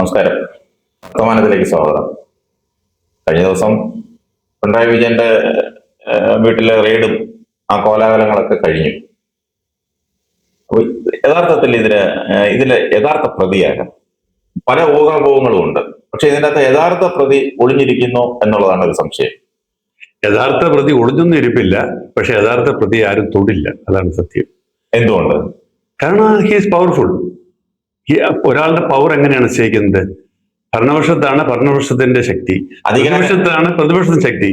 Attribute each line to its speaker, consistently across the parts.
Speaker 1: നമസ്കാരം. വർത്തമാനത്തിലേക്ക് സ്വാഗതം. കഴിഞ്ഞ ദിവസം പിണറായി വിജയന്റെ വീട്ടിലെ റെയ്ഡും ആ കോലാഹലങ്ങളൊക്കെ കഴിഞ്ഞു. അപ്പൊ യഥാർത്ഥത്തിൽ ഇതിലെ യഥാർത്ഥ പ്രതിയാകാം പല ഊഹാപോഹങ്ങളും ഉണ്ട്. പക്ഷെ ഇതിൻ്റെ അകത്ത് യഥാർത്ഥ പ്രതി ഒളിഞ്ഞിരിക്കുന്നു എന്നുള്ളതാണ് ഒരു സംശയം.
Speaker 2: യഥാർത്ഥ പ്രതി ഒളിഞ്ഞൊന്നും ഇരിപ്പില്ല, പക്ഷെ യഥാർത്ഥ പ്രതി ആരും തൊടില്ല. അതാണ് സത്യം.
Speaker 1: എന്തുകൊണ്ട്?
Speaker 2: കാരണം ഹീസ് പവർഫുൾ. ഒരാളുടെ പവർ എങ്ങനെയാണ് നിശ്ചയിക്കുന്നത്? ഭരണപക്ഷത്താണ് ഭരണപക്ഷത്തിന്റെ ശക്തി, പ്രതിപക്ഷത്താണ് പ്രതിപക്ഷത്തിന്റെ ശക്തി.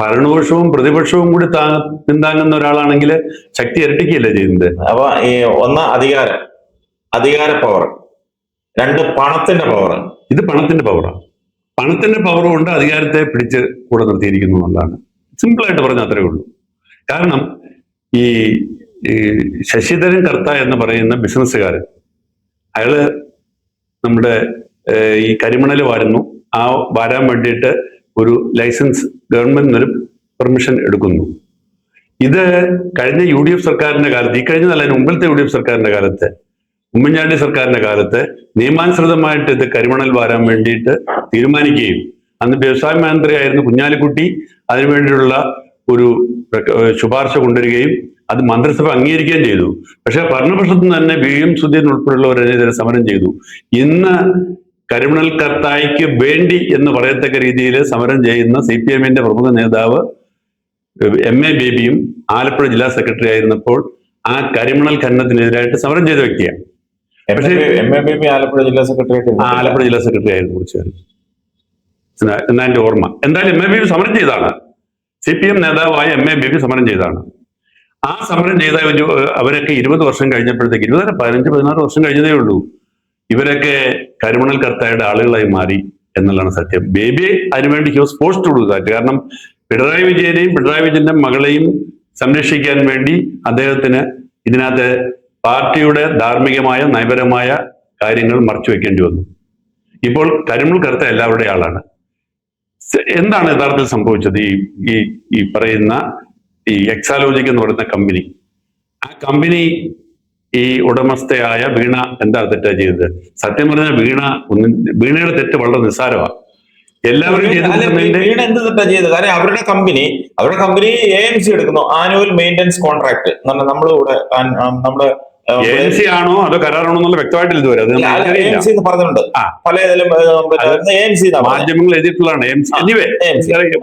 Speaker 2: ഭരണപക്ഷവും പ്രതിപക്ഷവും കൂടി പിന്താങ്ങുന്ന ഒരാളാണെങ്കിൽ ശക്തി ഇരട്ടിക്കുകയല്ലേ ചെയ്യുന്നത്.
Speaker 1: അപ്പൊ ഈ ഒന്ന് അധികാര പവർ, രണ്ട് പണത്തിന്റെ പവർ.
Speaker 2: ഇത് പണത്തിന്റെ പവറാണ്. പണത്തിന്റെ പവർ കൊണ്ട് അധികാരത്തെ പിടിച്ച് കൂടെ നിർത്തിയിരിക്കുന്നു എന്നുള്ളതാണ്. സിമ്പിളായിട്ട് പറഞ്ഞാൽ അത്രേ ഉള്ളൂ. കാരണം ഈ ശശിധരൻ കർത്ത എന്ന് പറയുന്ന ബിസിനസ്സുകാരൻ, അയാള് നമ്മുടെ ഈ കരിമണൽ വാരുന്നു. ആ വാരാൻ വേണ്ടിയിട്ട് ഒരു ലൈസൻസ് ഗവൺമെന്റ് ഒരു പെർമിഷൻ എടുക്കുന്നു. ഇത് കഴിഞ്ഞ UDF സർക്കാരിന്റെ കാലത്ത്, ഈ കഴിഞ്ഞതല്ല മുമ്പിലത്തെ UDF സർക്കാരിന്റെ കാലത്ത്, ഉമ്മൻചാണ്ടി സർക്കാരിന്റെ കാലത്ത് നിയമാനുസൃതമായിട്ട് ഇത് കരിമണൽ വാരാൻ വേണ്ടിയിട്ട് തീരുമാനിക്കുകയും അന്ന് വ്യവസായ മന്ത്രിയായിരുന്നു കുഞ്ഞാലിക്കുട്ടി അതിനുവേണ്ടിയുള്ള ഒരു ശുപാർശ കൊണ്ടുവരികയും അത് മന്ത്രിസഭ അംഗീകരിക്കുകയും ചെയ്തു. പക്ഷെ ഭരണപക്ഷത്തു നിന്ന് തന്നെ VM സുധീരൻ ഉൾപ്പെടെയുള്ളവരെതിരെ സമരം ചെയ്തു. ഇന്ന് കരിമണൽ കർത്തായിക്ക് വേണ്ടി എന്ന് പറയത്തക്ക രീതിയിൽ സമരം ചെയ്യുന്ന CPM-ന്റെ പ്രമുഖ നേതാവ് MA ബേബിയും ആലപ്പുഴ ജില്ലാ സെക്രട്ടറി ആയിരുന്നപ്പോൾ ആ കരിമണൽ ഖനനത്തിനെതിരായിട്ട് സമരം ചെയ്ത വ്യക്തിയാണ്.
Speaker 1: പക്ഷേ MA ബേബി ആലപ്പുഴ ജില്ലാ
Speaker 2: സെക്രട്ടറി ആയിരുന്നു കുറിച്ചാണ് എന്നാ എന്റെ ഓർമ്മ. എന്തായാലും MA ബേബി സമരം ചെയ്താണ്. CPM നേതാവായ MA ബേബി സമരം ചെയ്താണ്. ആ സമരം ചെയ്ത അവരൊക്കെ 20 വർഷം കഴിഞ്ഞപ്പോഴത്തേക്ക്, 15-16 വർഷം കഴിഞ്ഞതേ ഉള്ളൂ, ഇവരൊക്കെ കരിമണൽ കർത്തായുടെ ആളുകളായി മാറി എന്നുള്ളതാണ് സത്യം. ബേബി അതിനുവേണ്ടി he was forced to do that. കാരണം പിണറായി വിജയനെയും പിണറായി വിജയന്റെ മകളെയും സംരക്ഷിക്കാൻ വേണ്ടി അദ്ദേഹത്തിന് ഇതിനകത്ത് പാർട്ടിയുടെ ധാർമ്മികമായ നയപരമായ കാര്യങ്ങൾ മറച്ചു വെക്കേണ്ടി വന്നു. ഇപ്പോൾ കരിമണൽ കർത്ത എല്ലാവരുടെയും ആളാണ്. എന്താണ് യഥാർത്ഥത്തിൽ സംഭവിച്ചത്? ഈ പറയുന്ന ഈ എക്സാലോജിക് എന്ന് പറയുന്ന കമ്പനി, ആ കമ്പനി ഈ ഉടമസ്ഥയായ വീണ എന്താ തെറ്റാ ചെയ്തത്? സത്യം പറഞ്ഞാൽ വീണയുടെ തെറ്റ് വളരെ നിസ്സാരമാണ്. എല്ലാവരും
Speaker 1: വീണ എന്ത് തെറ്റാ ചെയ്തത്? കാരണം അവരുടെ കമ്പനി AMC എടുക്കുന്നു, ആനുവൽ മെയിൻ്റനൻസ് കോൺട്രാക്ട്. നമ്മുടെ
Speaker 2: ANC ആണോ അതോ കരാറാണോ എന്നുള്ള വ്യക്തമായിട്ടില്ല ഇതുവരെ.
Speaker 1: പറഞ്ഞിട്ടുണ്ട് പല
Speaker 2: മാധ്യമങ്ങൾ എഴുതിയിട്ടുള്ളതാണ്.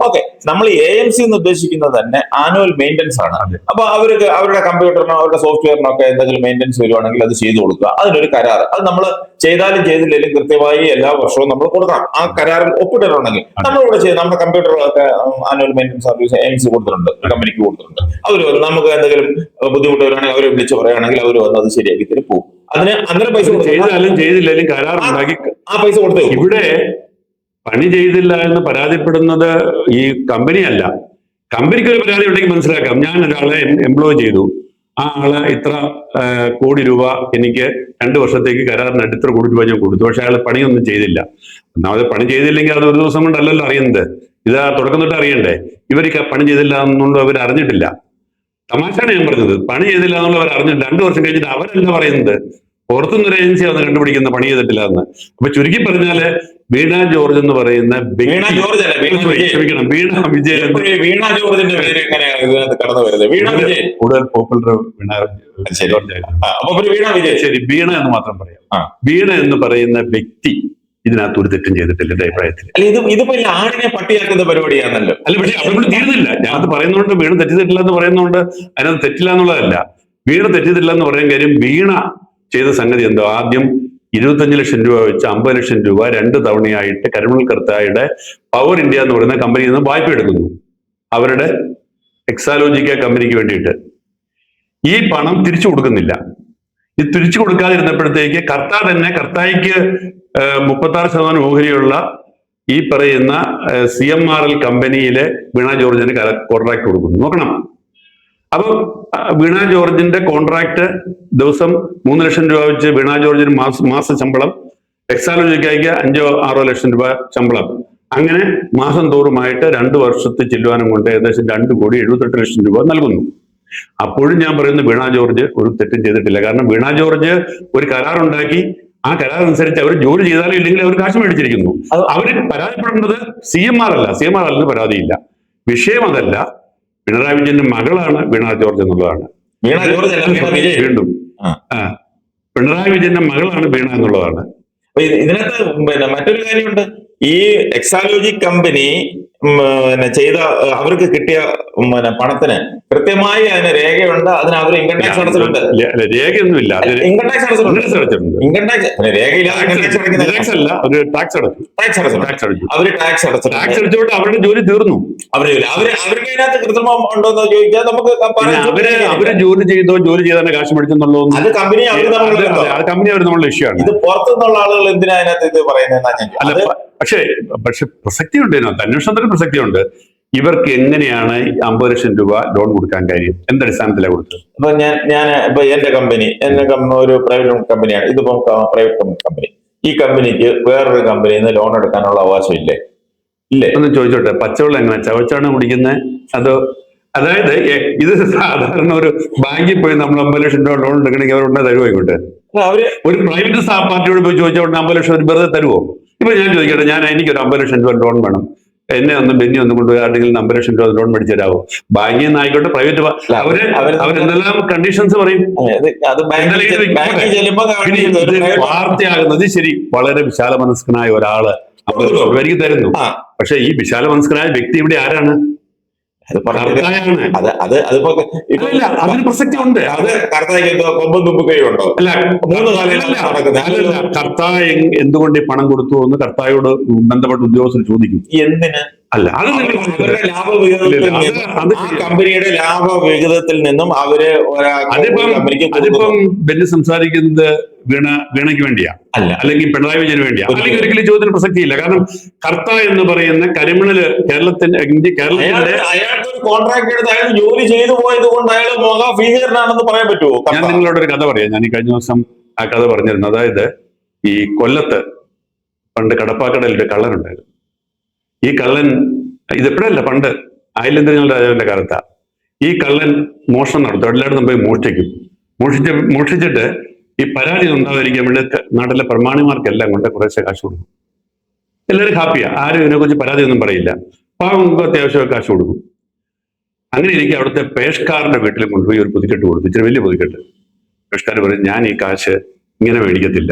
Speaker 1: ഓക്കെ, നമ്മൾ AMC എന്ന് ഉദ്ദേശിക്കുന്നത് തന്നെ ആനുവൽ മെയിൻ്റനൻസ് ആണ്. അപ്പൊ അവരുടെ കമ്പ്യൂട്ടറിനോ അവരുടെ സോഫ്റ്റ്വെയറിനോ ഒക്കെ എന്തെങ്കിലും മെയിൻ്റനൻസ് വരുവാണെങ്കിൽ അത് ചെയ്തു കൊടുക്കുക. അതിനൊരു കരാർ, അത് നമ്മൾ ചെയ്താലും ചെയ്തില്ലെങ്കിലും കൃത്യമായി എല്ലാ വർഷവും നമ്മൾ കൊടുക്കണം. ആ കരാറിൽ ഒപ്പിട്ടിട്ടുണ്ടെങ്കിൽ നമ്മളിവിടെ ചെയ്ത് നമ്മുടെ കമ്പ്യൂട്ടറിലൊക്കെ ആനുവൽ മെയിൻ്റനൻസ് സർവീസ് AMC കൊടുത്തിട്ടുണ്ട്, കമ്പനിക്ക് കൊടുത്തിട്ടുണ്ട്. അവർ നമുക്ക് എന്തെങ്കിലും ബുദ്ധിമുട്ട് വരുവാണെങ്കിൽ അവരെ വിളിച്ച് പറയുകയാണെങ്കിൽ അവർ വന്ന് അത് ശരിയാക്കി തരും പോകും. അതിന് അങ്ങനെ പൈസ
Speaker 2: ചെയ്തില്ലെങ്കിലും കരാറുണ്ടാക്കി
Speaker 1: ആ പൈസ കൊടുത്തു.
Speaker 2: ഇവിടെ പണി ചെയ്തില്ല എന്ന് പരാതിപ്പെടുന്നത് ഈ കമ്പനിയല്ല. കമ്പനിക്ക് ഒരു പരാതി ഉണ്ടെങ്കിൽ മനസ്സിലാക്കാം. ഞാൻ ഒരാളെ എംപ്ലോയ് ചെയ്തു, ആ ആള് ഇത്ര കോടി രൂപ എനിക്ക് 2 വർഷത്തേക്ക് കരാറിനായിട്ട് ഇത്ര കോടി രൂപ ഞാൻ കൊടുത്തു. പക്ഷെ അയാൾ പണിയൊന്നും ചെയ്തില്ല. ഒന്നാമത് പണി ചെയ്തില്ലെങ്കിൽ അത് ഒരു ദിവസം കൊണ്ടല്ലല്ലോ അറിയുന്നത്. ഇത് തുടക്കം തൊട്ട് അറിയണ്ടേ. ഇവർക്ക് പണി ചെയ്തില്ല എന്നുള്ളത് അവർ അറിഞ്ഞിട്ടില്ല. തമാശയാണ് ഞാൻ പറഞ്ഞത്. പണി ചെയ്തില്ല എന്നുള്ളവർ അറിഞ്ഞിട്ട് 2 വർഷം കഴിഞ്ഞിട്ട് അവരല്ല പറയുന്നത്, പുറത്തുനിന്നൊരു ഏജൻസി ആണ് കണ്ടുപിടിക്കുന്ന പണി ചെയ്തിട്ടില്ല എന്ന്. അപ്പൊ ചുരുക്കി പറഞ്ഞാല് വീണ ജോർജ് എന്ന് പറയുന്ന
Speaker 1: വീണ വിജയൻ
Speaker 2: കൂടുതൽ പോപ്പുലർ ശരി വീണ എന്ന് മാത്രം പറയാം. വീണ എന്ന് പറയുന്ന വ്യക്തി ഇതിനകത്ത് ഒരു തെറ്റും ചെയ്തിട്ടില്ല എന്റെ അഭിപ്രായത്തിൽ.
Speaker 1: ഇതിപ്പോ ആടിനെ പട്ടിയാക്കുന്ന പരിപാടിയാണല്ലോ.
Speaker 2: അല്ല, പക്ഷെ അതുകൊണ്ട് തീരുന്നില്ല. ഞാനത് പറയുന്നതുകൊണ്ട് വീണ തെറ്റില്ല എന്ന് പറയുന്നതുകൊണ്ട് അതിനകത്ത് തെറ്റില്ല എന്നുള്ളതല്ല. വീണ തെറ്റില്ല എന്ന് പറയാൻ കാര്യം, വീണ ചെയ്ത സംഗതി എന്തോ, ആദ്യം 25 ലക്ഷം രൂപ വെച്ച് 50 ലക്ഷം രൂപ 2 തവണയായിട്ട് കരിമണൽ കർത്തായുടെ പവർ ഇന്ത്യ എന്ന് പറയുന്ന കമ്പനിയിൽ നിന്ന് വായ്പ എടുക്കുന്നു, അവരുടെ എക്സാലോജിക്ക കമ്പനിക്ക് വേണ്ടിയിട്ട്. ഈ പണം തിരിച്ചു കൊടുക്കുന്നില്ല. ഇത് തിരിച്ചു കൊടുക്കാതിരുന്നപ്പോഴത്തേക്ക് കർത്തായിക്ക് 36% ഓഹരിയുള്ള ഈ പറയുന്ന CMRL കമ്പനിയിലെ വീണ ജോർജിന് കോൺട്രാക്ട് കൊടുക്കുന്നു. നോക്കണം. അപ്പൊ വീണ ജോർജിന്റെ കോൺട്രാക്ട് ദിവസം 3 ലക്ഷം രൂപ വെച്ച് വീണ ജോർജിന് മാസ ശമ്പളം, എക്സാലോജിക്കായിക്ക് 5-6 ലക്ഷം രൂപ ശമ്പളം. അങ്ങനെ മാസം തോറുമായിട്ട് 2 വർഷത്തെ ചെല്ലുവാനം കൊണ്ട് ഏകദേശം 2,78 ലക്ഷം രൂപ നൽകുന്നു. അപ്പോഴും ഞാൻ പറയുന്നു വീണ ജോർജ് ഒരു തെറ്റും ചെയ്തിട്ടില്ല. കാരണം വീണ ജോർജ് ഒരു കരാറുണ്ടാക്കി ആ കരാർ അനുസരിച്ച് അവർ ജോലി ചെയ്താലും ഇല്ലെങ്കിൽ അവർ കാശ് മേടിച്ചിരിക്കുന്നു. അവർ പരാതിപ്പെടേണ്ടത് CMR അല്ല. CMR അല്ലെന്ന് പരാതിയില്ല. വിഷയം അതല്ല. പിണറായി വിജയന്റെ മകളാണ് വീണ ജോർജ് എന്നുള്ളതാണ്. വീണ്ടും പിണറായി വിജയന്റെ മകളാണ് വീണ എന്നുള്ളതാണ്.
Speaker 1: ഇതിനകത്ത് മറ്റൊരു കാര്യമുണ്ട്. ഈ എക്സാലോജി കമ്പനി ചെയ്ത അവർക്ക് കിട്ടിയ പണത്തിന് കൃത്യമായി അതിന് രേഖയുണ്ട്. അതിന് അവർ ഇൻകം ടാക്സ് അടച്ചിട്ടുണ്ട്.
Speaker 2: രേഖയൊന്നുമില്ല.
Speaker 1: ഇൻകം ടാക്സ് അടച്ചിട്ടുണ്ട്. ഇൻകം ടാക്സ് രേഖയില്ല.
Speaker 2: ഒരു ടാക്സ് അടച്ചു.
Speaker 1: അവര് ടാക്സ്
Speaker 2: അടച്ചുകൊണ്ട് അവരുടെ ജോലി തീർന്നു.
Speaker 1: അവർക്ക് അതിനകത്ത് കൃത്രിമം ഉണ്ടോന്ന് ചോദിച്ചാൽ നമുക്ക്
Speaker 2: അവര് ജോലി ചെയ്തോ ജോലി ചെയ്താൽ കാശ് മേടിച്ചെന്നുള്ളൂ.
Speaker 1: അത് കമ്പനി അവർ
Speaker 2: നമ്മളുടെ ഇഷ്യൂ ആണ്.
Speaker 1: ഇത് പുറത്തുനിന്നുള്ള ആളുകൾ എന്തിനാ അതിനകത്ത് ഇത് പറയുന്നത്?
Speaker 2: പക്ഷെ പ്രസക്തിയുണ്ട് ഇതിനകത്ത്. അന്വേഷണത്തിന് പ്രസക്തിയുണ്ട്. ഇവർക്ക് എങ്ങനെയാണ് 50 ലക്ഷം രൂപ ലോൺ കൊടുക്കാൻ കാര്യം? എന്തടിസ്ഥാനത്തിലാണ് കൊടുത്തത്?
Speaker 1: ഇപ്പൊ ഞാൻ എന്റെ കമ്പനി ഒരു പ്രൈവറ്റ് കമ്പനിയാണ്. ഇതിപ്പോ പ്രൈവറ്റ് കമ്പനി. ഈ കമ്പനിക്ക് വേറൊരു കമ്പനിയിൽ നിന്ന് ലോൺ എടുക്കാനുള്ള അവകാശം ഇല്ലേ?
Speaker 2: ഒന്ന് ചോദിച്ചോട്ടെ, പച്ചവെള്ളം എങ്ങനെ ചവച്ചാണ് കുടിക്കുന്നത്? അതായത് ഇത് സാധാരണ ഒരു ബാങ്കിൽ പോയി നമ്മൾ 50 ലക്ഷം രൂപ ലോൺ എടുക്കണമെങ്കിൽ അവരുണ്ടെ തരുമോ? ഇങ്ങോട്ട് ഒരു പ്രൈവറ്റ് പാർട്ടിയോട് പോയി ചോദിച്ചോണ്ട് 50 ലക്ഷം വെറുതെ തരുമോ? ഇപ്പൊ ഞാൻ ചോദിക്കട്ടെ, എനിക്കൊരു 50 ലക്ഷം രൂപ ലോൺ വേണം, എന്നെ ബെന്നി കൊണ്ടുപോയി ആരെങ്കിലും 50 ലക്ഷം രൂപ ലോൺ മേടിച്ചു തരാമോ? ബാങ്കിൽ നിന്ന് ആയിക്കോട്ടെ, പ്രൈവറ്റ് അവരെന്തെല്ലാം കണ്ടീഷൻസ് പറയും. വാർത്തയാകുന്നത് ശരി, വളരെ വിശാല മനസ്കനായ ഒരാള് 50 ലക്ഷം രൂപ എനിക്ക് തരുന്നു. പക്ഷെ ഈ വിശാല മനസ്കനായ വ്യക്തി ഇവിടെ ആരാണ്? അതിന് പ്രസക്തി ഉണ്ട്. കർത്താവ് എന്തുകൊണ്ട് ഈ പണം കൊടുത്തു എന്ന് കർത്തായോട് ബന്ധപ്പെട്ട ഉദ്യോഗസ്ഥർ ചോദിക്കും.
Speaker 1: എന്തിന്?
Speaker 2: അല്ല, അത്
Speaker 1: കമ്പനിയുടെ ലാഭവിഹിതത്തിൽ നിന്നും അവര്
Speaker 2: അതിപ്പം ബെന്നി സംസാരിക്കുന്നത് വീണയ്ക്ക് വേണ്ടിയാ, അല്ലെങ്കിൽ പിണറായി വിജയന് വേണ്ടിയാ, അല്ലെങ്കിൽ ഒരിക്കലും ചോദ്യത്തിന് പ്രസക്തിയില്ല. കാരണം കർത്ത എന്ന് പറയുന്ന കരിമണല് കേരളത്തിന്റെ
Speaker 1: കോൺട്രാക്ട് എടുത്ത് അയാൾ ജോലി ചെയ്തു പോയത് കൊണ്ട് അയാൾ ഭീകരനാണെന്ന് പറയാൻ പറ്റുമോ?
Speaker 2: ഞാൻ നിങ്ങളോട് ഒരു കഥ പറയാം. ഞാൻ ഈ കഴിഞ്ഞ ദിവസം ആ കഥ പറഞ്ഞിരുന്നു. അതായത് ഈ കൊല്ലത്ത് പണ്ട് കടപ്പാക്കടയിൽ ഒരു കള്ളനുണ്ടായിരുന്നു. ഈ കള്ളൻ ഇതെപ്പോഴല്ല, പണ്ട് ആയില്യന്തരങ്ങളുടെ രാജാവിന്റെ കാലത്താ. ഈ കള്ളൻ മോഷണം നടത്തും. എല്ലായിടത്തും പോയി മോഷ്ടിച്ചിട്ട് ഈ പരാതി ഉണ്ടാകാതിരിക്കാൻ വേണ്ടി നാട്ടിലെ പ്രമാണിമാർക്കെല്ലാം കൊണ്ട് കുറേശ്ശെ കാശ് കൊടുക്കും. എല്ലാവരും ഹാപ്പിയാ, ആരും ഇതിനെക്കുറിച്ച് പരാതിയൊന്നും പറയില്ല. പാവങ്ങൾക്ക് അത്യാവശ്യം കാശ് കൊടുക്കും. അങ്ങനെ ഇരിക്കും അവിടുത്തെ പേഷ്കാരുടെ വീട്ടിൽ കൊണ്ടുപോയി ഒരു പുതുക്കെട്ട് കൊടുത്തു, ഇച്ചിരി വലിയ പുതുക്കെട്ട്. പേഷ്കാർ പറയും, ഞാൻ ഈ കാശ് ഇങ്ങനെ മേടിക്കത്തില്ല,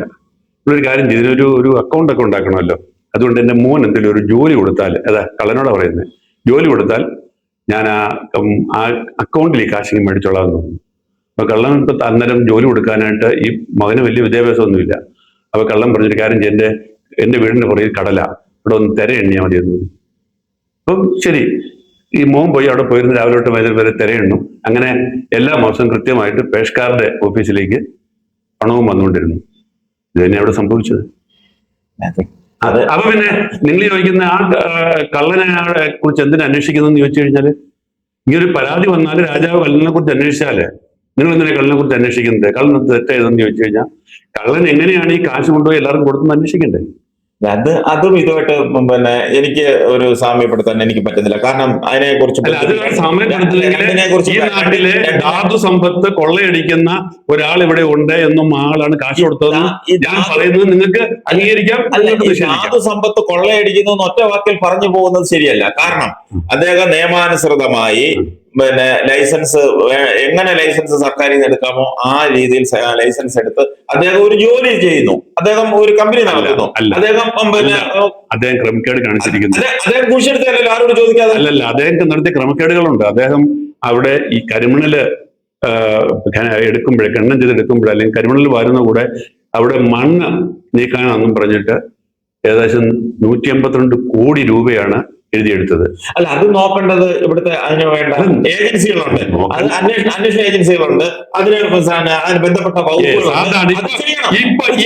Speaker 2: ഒരു കാര്യം ചെയ്ത് ഒരു അക്കൗണ്ടൊക്കെ ഉണ്ടാക്കണമല്ലോ, അതുകൊണ്ട് എൻ്റെ മോൻ എന്തെങ്കിലും ഒരു ജോലി കൊടുത്താൽ, കള്ളനോടാ പറയുന്നത്, ജോലി കൊടുത്താൽ ഞാൻ ആ അക്കൗണ്ടിൽ ഈ കാശിങ് മേടിച്ചോളാം എന്ന് തോന്നുന്നു. അപ്പൊ കള്ളൻ ഇപ്പൊ അന്നേരം ജോലി കൊടുക്കാനായിട്ട് ഈ മകന് വലിയ വിദ്യാഭ്യാസമൊന്നുമില്ല. അപ്പൊ കള്ളൻ പറഞ്ഞൊരു കാര്യം ചെയ്ത് എന്റെ വീടിന്റെ പുറകിൽ കടല, ഇവിടെ ഒന്ന് തിര എണ്ണിയാൽ മതി എന്ന്. അപ്പം ശരി, ഈ മോൻ പോയി അവിടെ പോയിരുന്ന് രാവിലെ തൊട്ട് വൈകുന്നേരം വരെ തിരയെണ്ണും. അങ്ങനെ എല്ലാ മാസവും കൃത്യമായിട്ട് പേഷ്കാരുടെ ഓഫീസിലേക്ക് പണവും വന്നുകൊണ്ടിരുന്നു. ഇത് തന്നെ അവിടെ സംഭവിച്ചത്. അപ്പൊ പിന്നെ നിങ്ങൾ ചോദിക്കുന്ന ആ കള്ളനെ കുറിച്ച് എന്തിനാ അന്വേഷിക്കുന്നതെന്ന് ചോദിച്ചു കഴിഞ്ഞാല്, ഇങ്ങനൊരു പരാതി വന്നാൽ രാജാവ് കള്ളനെ കുറിച്ച് അന്വേഷിച്ചാല് നിങ്ങൾ എന്തിനാ കള്ളനെ കുറിച്ച് അന്വേഷിക്കുന്നത്? കള്ളൻ തെറ്റേതെന്ന് ചോദിച്ചു കഴിഞ്ഞാൽ കള്ളൻ എങ്ങനെയാണ് ഈ കാശ് കൊണ്ടുപോയി എല്ലാവർക്കും കൊടുത്തെന്ന് അന്വേഷിക്കണ്ടേ?
Speaker 1: അതും ഇതുമായിട്ട് എനിക്ക് ഒരു സാമ്യപ്പെടുത്താൻ എനിക്ക് പറ്റുന്നില്ല. കാരണം അതിനെ കുറിച്ച്
Speaker 2: ഈ നാട്ടിലെ ധാതു സമ്പത്ത് കൊള്ളയടിക്കുന്ന ഒരാൾ ഇവിടെ ഉണ്ട് എന്നും ആളാണ് കാശ് കൊടുത്തതെന്ന് ഞാൻ പറയുന്നത് നിങ്ങൾക്ക് അംഗീകരിക്കാം.
Speaker 1: ധാതു സമ്പത്ത് കൊള്ളയടിക്കുന്നു ഒറ്റ വാക്കിൽ പറഞ്ഞു പോകുന്നത് ശരിയല്ല. കാരണം അദ്ദേഹം നിയമാനുസൃതമായി ലൈസൻസ് എങ്ങനെ ലൈസൻസ് സർക്കാരിൽ നിന്ന് എടുക്കാമോ ആ രീതിയിൽ ലൈസൻസ് എടുത്ത് അദ്ദേഹം ഒരു ജോലി ചെയ്യുന്നു, അദ്ദേഹം ഒരു കമ്പനി നടത്തുന്നു,
Speaker 2: അദ്ദേഹം ക്രമക്കേട് കാണിച്ചിരിക്കുന്നു.
Speaker 1: അദ്ദേഹം കുഴിച്ചെടുത്തല്ലോ, ആരോട് ചോദിക്കാതെ.
Speaker 2: അല്ലല്ല, അദ്ദേഹം നടത്തിയ ക്രമക്കേടുകളുണ്ട്. അദ്ദേഹം അവിടെ ഈ കരിമണല് എടുക്കുമ്പോഴേ, ഖനനം ചെയ്തെടുക്കുമ്പോഴേ, അല്ലെങ്കിൽ കരിമണൽ വാരുന്ന കൂടെ അവിടെ മണ്ണ് നീക്കാനെന്നും പറഞ്ഞിട്ട് ഏകദേശം 152 കോടി രൂപയാണ് എഴുതിയെടുത്തത്.
Speaker 1: അല്ല, അത് നോക്കേണ്ടത് ഇവിടുത്തെ അതിന് വേണ്ട ഏജൻസികളുണ്ട്, അന്വേഷണ ഏജൻസികളുണ്ട്, അതിന് ബന്ധപ്പെട്ട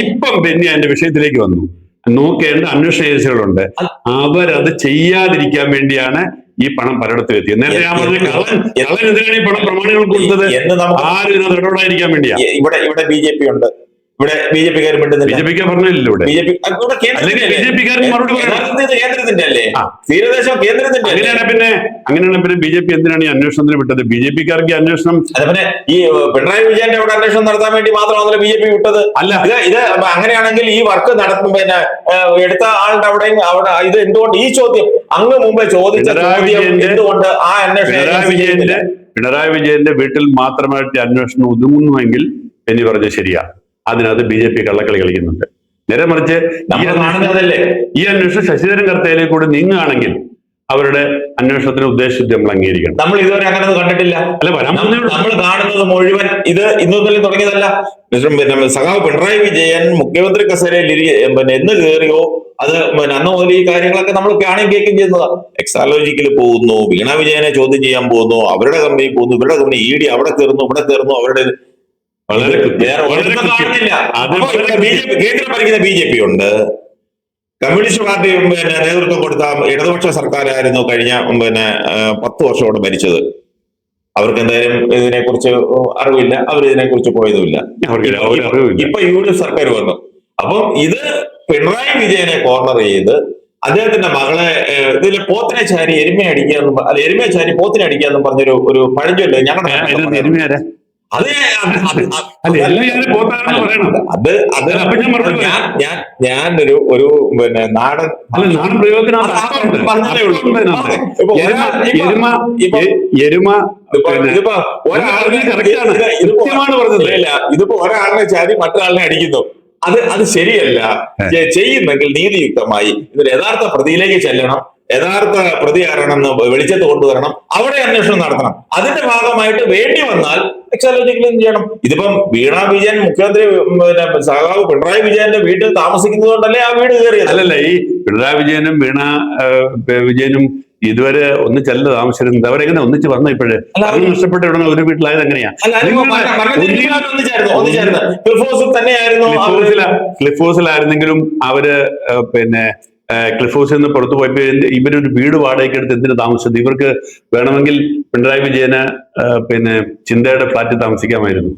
Speaker 2: ഇപ്പം പിന്നെ അതിന്റെ വിഷയത്തിലേക്ക് വന്നു. നോക്കേണ്ട അന്വേഷണ ഏജൻസികളുണ്ട്. അവരത് ചെയ്യാതിരിക്കാൻ വേണ്ടിയാണ് ഈ പണം പലയിടത്തിലെത്തിയത്. നേരത്തെ ഞാൻ പറഞ്ഞ കള്ളൻ എന്തിനാണ് ഈ പണം പ്രമാണികൾ കൊടുത്തത്? ആരും ഇതിനകത്ത് ഇടപെടാതിരിക്കാൻ വേണ്ടിയാ.
Speaker 1: ഇവിടെ BJP ഉണ്ട്, ഇവിടെ BJP-ക്കാർ മിണ്ടുന്നില്ല.
Speaker 2: BJP-ക്ക് പറഞ്ഞില്ല ഇവിടെ.
Speaker 1: BJP
Speaker 2: അല്ലെങ്കിൽ BJP-ക്കാരൻ മറുപടി പറയണം.
Speaker 1: കേന്ദ്രത്തിന്റെ അല്ലേ, തീരദേശം കേന്ദ്രത്തിന്റെ.
Speaker 2: അങ്ങനെയാണ് പിന്നെ BJP എന്തിനാണ് ഈ അന്വേഷണത്തിന് വിട്ടത്? BJP-ക്കാർക്ക് അന്വേഷണം
Speaker 1: പിന്നെ ഈ പിണറായി വിജയന്റെ അവിടെ അന്വേഷണം നടത്താൻ വേണ്ടി മാത്രമാണല്ലോ BJP വിട്ടത്.
Speaker 2: അല്ല,
Speaker 1: ഇത് അങ്ങനെയാണെങ്കിൽ ഈ വർക്ക് നടത്തും പിന്നെ എടുത്ത ആളുടെ അവിടെ ഇത് എന്തുകൊണ്ട് ഈ ചോദ്യം അങ്ങ് മുമ്പേ ചോദിച്ച ചോദ്യം എന്തുകൊണ്ട് ആ അന്വേഷണം
Speaker 2: പിണറായി വിജയന്റെ വീട്ടിൽ മാത്രമായിട്ട് അന്വേഷണം ഒതുങ്ങുന്നുവെങ്കിൽ ബെന്നി പറഞ്ഞത് ശരിയാ. അതിനകത്ത് BJP കള്ളക്കളി കളിക്കുന്നുണ്ട്. നേരെ മറിച്ച് ഈ അന്വേഷണം ശശിധരൻ കർത്തയിലേക്ക് കൂടി നീങ്ങുകയാണെങ്കിൽ അവരുടെ അന്വേഷണത്തിന് ഉദ്ദേശിച്ച് നമ്മൾ അംഗീകരിക്കണം.
Speaker 1: നമ്മൾ ഇതുവരെ അങ്ങനെ കണ്ടിട്ടില്ല. നമ്മൾ കാണുന്നത് മുഴുവൻ ഇത് ഇന്നൊന്നും തുടങ്ങിയതല്ല. പിന്നെ സഖാവ് പിണറായി വിജയൻ മുഖ്യമന്ത്രി കസേരയിൽ പിന്നെ എന്ന് കയറിയോ അത് അന്ന് മുതൽ ഈ കാര്യങ്ങളൊക്കെ നമ്മൾ കാണുകയും കേൾക്കുകയും ചെയ്യുന്നതാണ്. എക്സാലോജിക്കിൽ പോകുന്നു, വീണ വിജയനെ ചോദ്യം ചെയ്യാൻ പോകുന്നു, അവരുടെ കമ്പനി പോകുന്നു, ഇവരുടെ കമ്പനി ED അവിടെ കയറുന്നു, ഇവിടെ കയറുന്നു, അവരുടെ കേന്ദ്രം ഭരിക്കുന്ന BJP ഉണ്ട്. കമ്മ്യൂണിസ്റ്റ് പാർട്ടി പിന്നെ നേതൃത്വം കൊടുത്ത ഇടതുപക്ഷ സർക്കാരായിരുന്നു കഴിഞ്ഞ 10 വർഷത്തോടെ ഭരിച്ചത്. അവർക്ക് എന്തായാലും ഇതിനെക്കുറിച്ച് അറിവില്ല, അവർ ഇതിനെക്കുറിച്ച് പോയതുമില്ല. ഇപ്പൊ UDF സർക്കാർ വന്നു. അപ്പം ഇത് പിണറായി വിജയനെ കോർണർ ചെയ്ത് അദ്ദേഹത്തിന്റെ മകളെ ഇതില് പോത്തിനെ ചാരി എരുമയെ അടിക്കാന്നും അല്ല എരുമയെ ചാരി പോത്തിനെ അടിക്കാന്നും പറഞ്ഞൊരു ഒരു പഴഞ്ചൊല്ല് ഞങ്ങളുടെ ഞാനൊരു പിന്നെ നാടൻ ഇതിപ്പോ ഒരാളിനെ ചാരി മറ്റൊരാളിനെ അടിക്കുന്നു. അത് ശരിയല്ല. ചെയ്യുന്നെങ്കിൽ നീതിയുക്തമായി ഇതിന്റെ യഥാർത്ഥ പ്രതിയിലേക്ക് ചെല്ലണം, യഥാർത്ഥ പ്രതി ആരാണെന്ന് വെളിച്ചത്ത് കൊണ്ടുവരണം, അവിടെ അന്വേഷണം നടത്തണം. അതിന്റെ ഭാഗമായിട്ട് വേണ്ടി വന്നാൽ എക്സാലോജിക്കൽ എന്ത് ചെയ്യണം. ഇതിപ്പം വീണ വിജയൻ മുഖ്യമന്ത്രി സഖാവ് പിണറായി വിജയന്റെ വീട്ടിൽ താമസിക്കുന്നത് കൊണ്ടല്ലേ ആ വീട് കയറിയത്.
Speaker 2: അല്ലല്ല, ഈ പിണറായി വിജയനും വീണ വിജയനും ഇതുവരെ ഒന്നിച്ചല്ല താമസിച്ചിരുന്നത്. അവരെങ്ങനെ ഒന്നിച്ച് വന്ന ഇപ്പോഴേ നഷ്ടപ്പെട്ട് ഇടുന്ന ഒരു വീട്ടിലായത് എങ്ങനെയാ? ക്ലിഫ് ഹൗസിലായിരുന്നെങ്കിലും അവര് പിന്നെ ക്ലിഫ് ഹൗസിൽ നിന്ന് പുറത്തു പോയപ്പോ ഇവരൊരു വീട് വാടകയ്ക്ക് എടുത്ത് എന്തിനു താമസിച്ചത്? ഇവർക്ക് വേണമെങ്കിൽ പിണറായി വിജയന് പിന്നെ ചിന്തയുടെ ഫ്ലാറ്റിൽ താമസിക്കാമായിരുന്നു.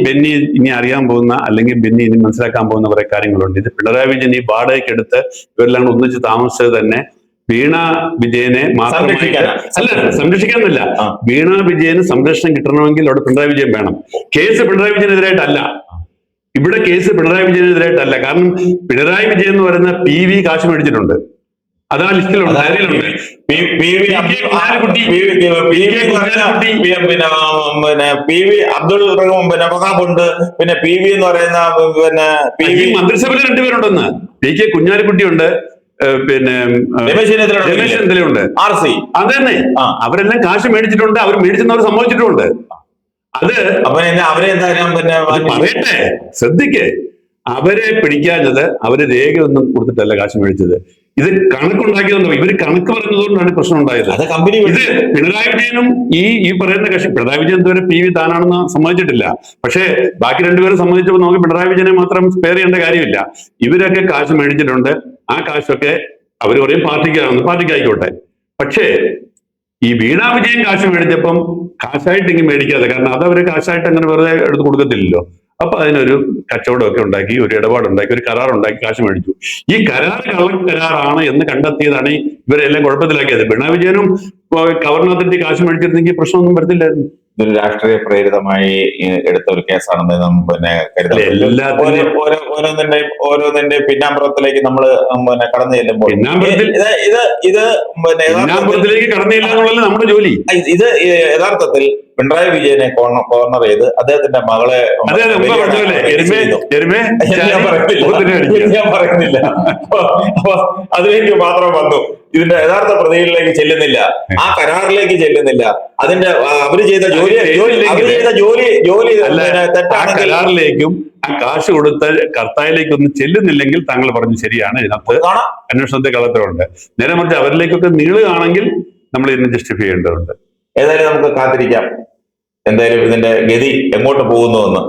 Speaker 2: ബെന്നി ഇനി അറിയാൻ പോകുന്ന അല്ലെങ്കിൽ ബെന്നി ഇനി മനസ്സിലാക്കാൻ പോകുന്ന കുറെ കാര്യങ്ങളുണ്ട്. ഇത് പിണറായി വിജയൻ ഈ വാടകയ്ക്ക് എടുത്ത് ഇവരെല്ലാം ഒന്നിച്ച് താമസിച്ചത് തന്നെ വീണ വിജയനെ മാത്രമായിട്ട് അല്ല, സംരക്ഷിക്കാനല്ല. വീണ വിജയന് സംരക്ഷണം കിട്ടണമെങ്കിൽ അവിടെ പിണറായി വിജയൻ വേണം. കേസ് പിണറായി വിജയനെതിരായിട്ടല്ല. ഇവിടെ കേസ് പിണറായി വിജയനെതിരായിട്ടല്ല. കാരണം പിണറായി വിജയൻ എന്ന് പറയുന്ന PV കാശ് മേടിച്ചിട്ടുണ്ട്. അതാ ലിസ്റ്റിലുണ്ട്, ഡയറിയിലുണ്ട്.
Speaker 1: PV അബ്ദുൾ വഹാബുണ്ട്, പിന്നെ PV എന്ന് പറയുന്ന
Speaker 2: മന്ത്രിസഭയിൽ 2 പേരുണ്ടെന്ന്. PK കുഞ്ഞാലിക്കുട്ടിയുണ്ട്, പിന്നെ രമേശ് ചെന്നിത്തലയുണ്ട്,
Speaker 1: RC.
Speaker 2: അതന്നെ, അവരെല്ലാം കാശ് മേടിച്ചിട്ടുണ്ട്. അവർ മേടിച്ചെന്നവർ സമ്മതിച്ചിട്ടുണ്ട്. അത് പറയട്ടെ, ശ്രദ്ധിക്കേ, അവരെ പിടിക്കാഞ്ഞത് അവര് രേഖയൊന്നും കൊടുത്തിട്ടല്ല കാശ് മേടിച്ചത്. ഇത് കണക്കുണ്ടാക്കിയതുകൊണ്ടോ, ഇവര് കണക്ക് പറഞ്ഞതുകൊണ്ടാണ് പ്രശ്നം ഉണ്ടായത്. ഇത് പിണറായി വിജയനും ഈ പറയുന്ന കക്ഷി പിണറായി വിജയൻ ഇതുവരെ PV താനാണെന്ന് സമ്മതിച്ചിട്ടില്ല. പക്ഷേ ബാക്കി 2 പേരും സമ്മതിച്ചപ്പോൾ നമുക്ക് പിണറായി വിജയനെ മാത്രം സ്പെയർ ചെയ്യേണ്ട കാര്യമില്ല. ഇവരൊക്കെ കാശ് മേടിച്ചിട്ടുണ്ട്. ആ കാശൊക്കെ അവർ പറയും പാർട്ടിക്കാണെന്ന്, പാർട്ടിക്കായിക്കോട്ടെ. പക്ഷേ ഈ വീണ വിജയൻ കാശ് മേടിച്ചപ്പം കാശായിട്ട് ഇങ്ങനെ മേടിക്കാതെ, കാരണം അത് അവര് കാശായിട്ട് അങ്ങനെ വെറുതെ എടുത്ത് കൊടുക്കത്തില്ലല്ലോ. അപ്പൊ അതിനൊരു കച്ചവടമൊക്കെ ഉണ്ടാക്കി, ഒരു ഇടപാടുണ്ടാക്കി, ഒരു കരാറുണ്ടാക്കി കാശ് മേടിച്ചു. ഈ കരാർ കള്ളക്കരാറാണ് എന്ന് കണ്ടെത്തിയതാണ് ഇവരെല്ലാം കുഴപ്പത്തിലാക്കിയത്. പിണറായി വിജയനും കവർണാത്തിട്ട് കാശ് മേടിച്ചിരുന്നെങ്കിൽ പ്രശ്നമൊന്നും വരത്തില്ലായിരുന്നു.
Speaker 1: ഇതൊരു രാഷ്ട്രീയ പ്രേരിതമായി എടുത്ത ഒരു കേസാണെന്ന് പിന്നെ ഓരോന്നിന്റെ പിന്നാമ്പുറത്തിലേക്ക് നമ്മൾ കടന്നു ചെല്ലുമ്പോൾ
Speaker 2: നമ്മുടെ ജോലി
Speaker 1: ഇത് യഥാർത്ഥത്തിൽ പിണറായി വിജയനെ കോർണർ ചെയ്ത് അദ്ദേഹത്തിന്റെ മകളെ ഞാൻ പറയുന്നില്ല, അതിലേക്ക് മാത്രം വന്നു. ഇതിന്റെ യഥാർത്ഥ പ്രതികളിലേക്ക് ചെല്ലുന്നില്ല, ആ കരാറിലേക്ക് ചെല്ലുന്നില്ല. അതിന്റെ അവര് ചെയ്ത ജോലി തെറ്റാണെങ്കിൽ
Speaker 2: കരാറിലേക്കും ആ കാശ് കൊടുത്ത കർത്താവിലേക്കൊന്നും ചെല്ലുന്നില്ലെങ്കിൽ താങ്കൾ പറഞ്ഞു ശരിയാണ്. ഇതിനകത്ത് അന്വേഷണത്തെ കളത്തിലുണ്ട്. നേരെ മറിച്ച് അവരിലേക്കൊക്കെ നീളുകയാണെങ്കിൽ നമ്മൾ ഇതിനെ ജസ്റ്റിഫൈ ചെയ്യേണ്ടതുണ്ട്.
Speaker 1: ഏതായാലും നമുക്ക് കാത്തിരിക്കാം എന്തായാലും ഇതിന്റെ ഗതി എങ്ങോട്ട് പോകുന്നു എന്ന്.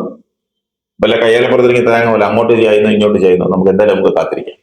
Speaker 1: വല്ല കയ്യാലപ്പുറത്തിരിക്കുന്ന തേങ്ങ പോലെ അങ്ങോട്ട് ചെയ്യുന്നു ഇങ്ങോട്ട് ചെയ്യുന്നു. നമുക്ക് എന്തായാലും നമുക്ക് കാത്തിരിക്കാം.